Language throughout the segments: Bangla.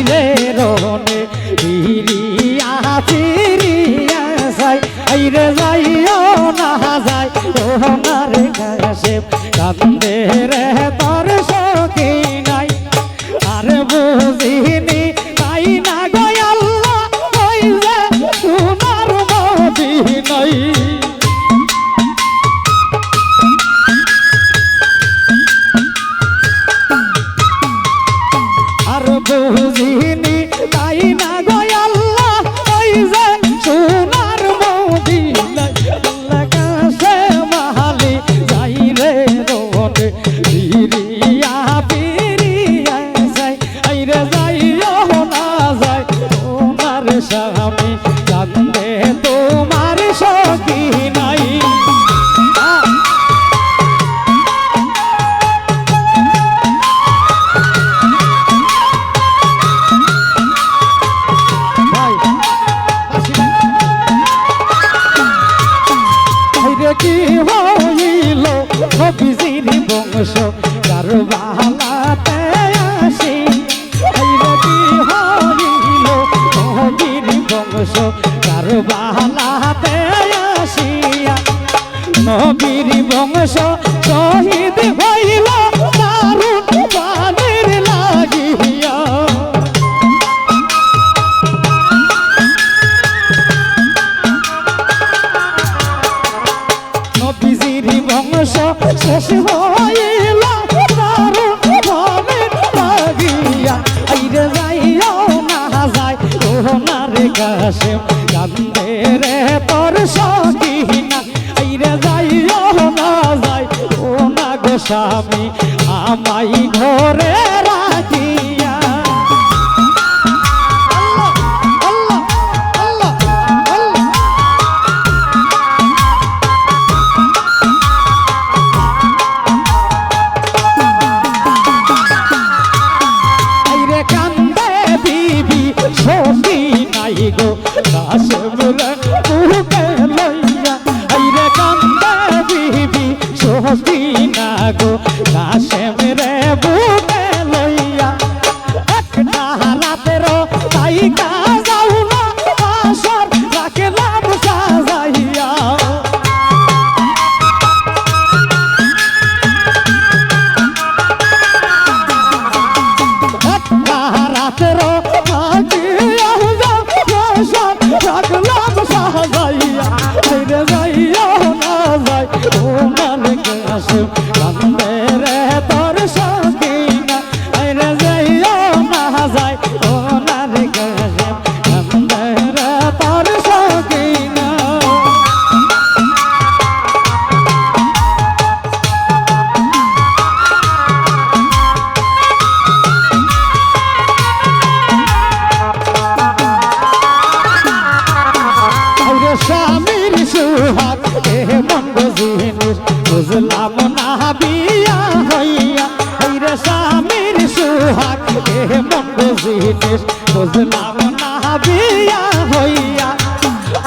রে রনে ফিরিয়া ফিরিয়া যাই আইরে যাইও না যাই তোমার কাছে কান্দে রে তোর সখী নাই আর বুঝিনি তাই না গো আল্লাহ ওই যে সোনার মদিনায় আর বুঝিনি তাই না গো আল্লাহ ওই যে সোনার মদিনায় আল্লাহ কাছে মাহালি যাই রে রোনে ফিরিয়া ফিরিয়া যাই আইরে যাইও না যাই তোমার স্বামী কান্দে তোমার সখী নাই কি হইল নবীজির বংশ কারবালাতে আসি কি হইল নবীর বংশ কারবালাতে আসিয়া নবীর বংশ শহীদ হইল দারুণ বানের লাগিয়া বংশ শেষ হইল দারুণ বানের লাগিয়া আইরে যাইও না যাই তোমার কাছে কান্দে রে তোর সখী না আইরে যাইও না যাই ও না গো স্বামী আমাই ঘরে রাখিয়া গো কাশেম রে বুকে লইয়া আইরে কান্দে বিবি সখী না গো কাশেম রে বুকে লইয়া একটা রাতের তাই যাও না আসর রাখলাম সাজাইয়া একটা রাতের রাখলাম সাজাইয়া আইরে যাইও না যাই তোমার কাছে কান্দে রে তোর সখী না আইরে যাইও না যাই তোমার কাছে কান্দে রে তোর সখী না স্বামীর সুহাগ এমন জিনিস বুঝলাম না বিয়া হইয়া রে স্বামীর সুহাগ এমন জিনিস বুঝলাম না বিয়া হইয়া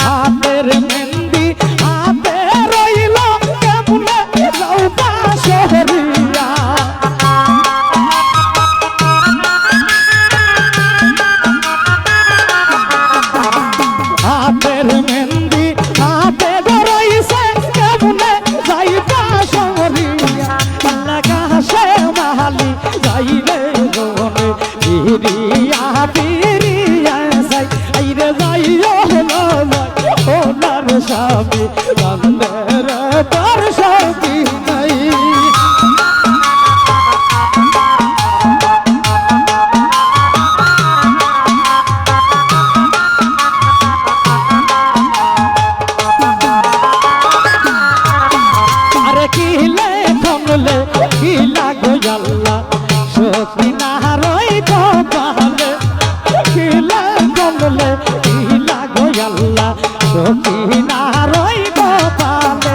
হাতের মেহেন্দি হাতে রইল কেমনে রৌতা শহরিয়া হাতের মেহেন্দি হাতে ধরাইছে কেমনে যাইবা শহরিয়া আল্লাহ কাছে মাহালি যাইলে রোনে ফিরিয়া ফিরিয়া যাই আইরে যাইও না যাই ওনার স্বামী কান্দে রে তোর সখী নাই কিলা গো আল্লাহ সখী না রই কপালে কিলা গলে কিলা গো আল্লাহ সখী না রই কপালে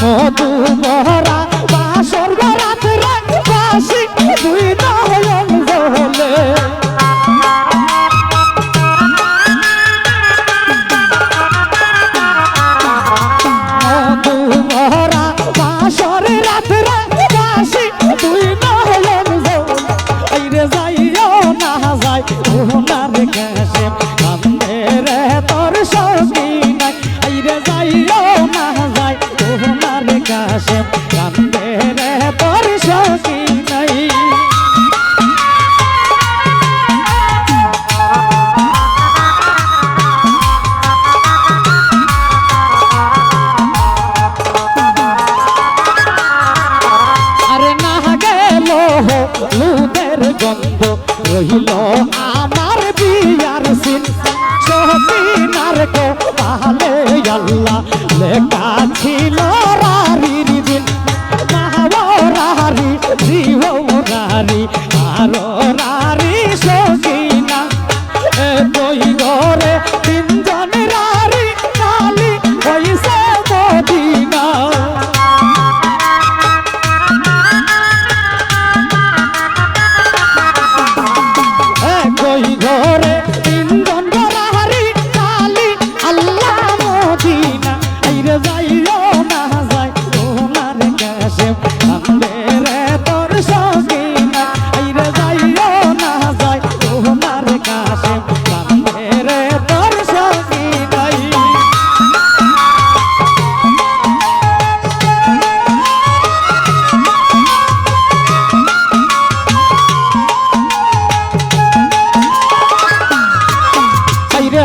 মধু বহরা বাসর রাত রে বাসি দুই নয়ন জলে মধু বহরা বাসর রাত রে তুই না হলেন আইরে যাইও না যাই সোনার কাশেম কান্দে রে তোর সঙ্গী নাই আইরে যাইও না যাই সোনার কাশেম কান্দে রে তোর সঙ্গী নাই লুদের গন্ধ রহিল আমার বিয়ার সিন সবিনার গো পাহালে আল্লাহ লেখা ছিল রারির দিন মাহরারি জীবরারি আর রারি সকিনা দুই ঘরে তিনজন রারি কালি হইছে মদিনা ঘরে তিনজন রাহারি কালি আল্লাহ মদিনা আইরে যাইও না যাই সোনার কাশেম কান্দে রে তোর সকিনা আইরে যাইও না যাই সোনার কাশেম কান্দে রে তোর সকিনাই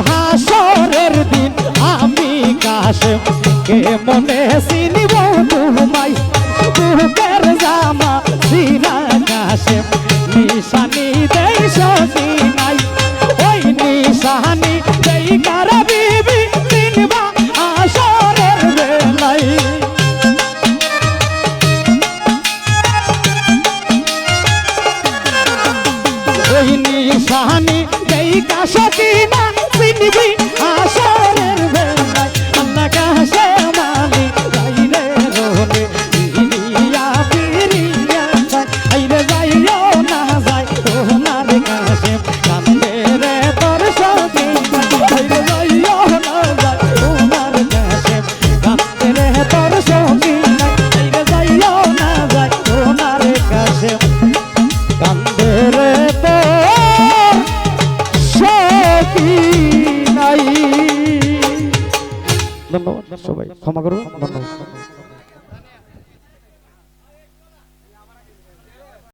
হাসরের দিন আমি কাশেম কে মনে চিনিব তোমায় বুকের জামা সিরা কাশেম নিশানি দেই সখী নাই ওই নিশানি দেই কারা বিবি চিনবা হাসরের বেলায় ওই নিশানি দেই কাশকি না চিনবি আসরের বেলায় আল্লাহ কাছে মালি যাইরে রোলে ইয়া পিরিয়া আইরে যাইও না যাই সোনার কাছে কান্দে রে তোর সখী আইরে যাইও না যাই সোনার কাছে কান্দে রে তোর সখী আইরে যাইও না যাই সোনার কাছে কান্দে রে তোর সখী নাই। ধন্যবাদ সবাই, ক্ষমা করবেন, ধন্যবাদ।